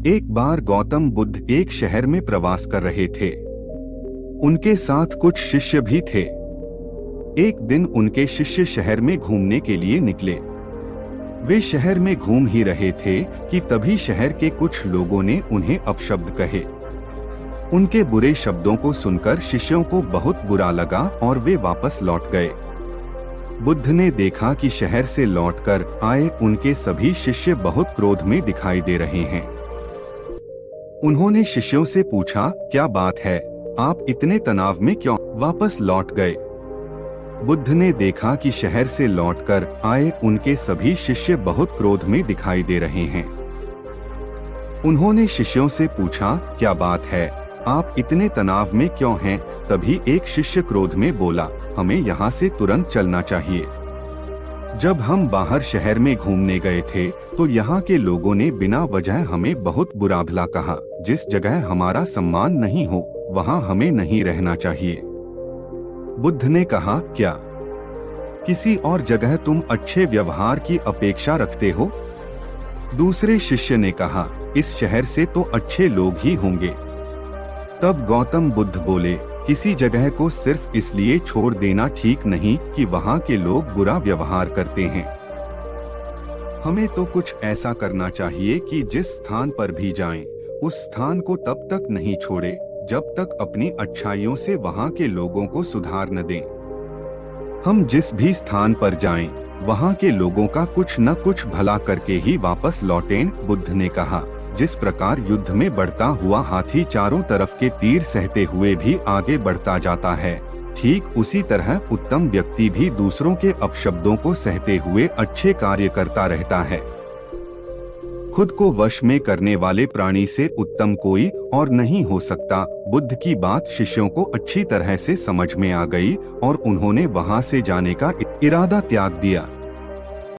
एक बार गौतम बुद्ध एक शहर में प्रवास कर रहे थे। उनके साथ कुछ शिष्य भी थे। एक दिन उनके शिष्य शहर में घूमने के लिए निकले। वे शहर में घूम ही रहे थे कि तभी शहर के कुछ लोगों ने उन्हें अपशब्द कहे। उनके बुरे शब्दों को सुनकर शिष्यों को बहुत बुरा लगा और वे वापस लौट गए। बुद्ध ने देखा कि शहर से लौटकर आए उनके सभी शिष्य बहुत क्रोध में दिखाई दे रहे हैं। उन्होंने शिष्यों से पूछा, क्या बात है, आप इतने तनाव में क्यों वापस लौट गए? बुद्ध ने देखा कि शहर से लौटकर आए उनके सभी शिष्य बहुत क्रोध में दिखाई दे रहे हैं। उन्होंने शिष्यों से पूछा, क्या बात है, आप इतने तनाव में क्यों हैं? तभी एक शिष्य क्रोध में बोला, हमें यहाँ से तुरंत चलना चाहिए। जब हम बाहर शहर में घूमने गए थे तो यहाँ के लोगों ने बिना वजह हमें बहुत बुरा भला कहा। जिस जगह हमारा सम्मान नहीं हो वहाँ हमें नहीं रहना चाहिए। बुद्ध ने कहा, क्या किसी और जगह तुम अच्छे व्यवहार की अपेक्षा रखते हो? दूसरे शिष्य ने कहा, इस शहर से तो अच्छे लोग ही होंगे। तब गौतम बुद्ध बोले, किसी जगह को सिर्फ इसलिए छोड़ देना ठीक नहीं कि वहाँ के लोग बुरा व्यवहार करते हैं। हमें तो कुछ ऐसा करना चाहिए कि जिस स्थान पर भी जाएं, उस स्थान को तब तक नहीं छोड़े जब तक अपनी अच्छाइयों से वहाँ के लोगों को सुधार न दें। हम जिस भी स्थान पर जाएं, वहाँ के लोगों का कुछ न कुछ भला करके ही वापस लौटें। बुद्ध ने कहा, जिस प्रकार युद्ध में बढ़ता हुआ हाथी चारों तरफ के तीर सहते हुए भी आगे बढ़ता जाता है, ठीक उसी तरह उत्तम व्यक्ति भी दूसरों के अपशब्दों को सहते हुए अच्छे कार्य करता रहता है। खुद को वश में करने वाले प्राणी से उत्तम कोई और नहीं हो सकता। बुद्ध की बात शिष्यों को अच्छी तरह से समझ में आ गई और उन्होंने वहां से जाने का इरादा त्याग दिया।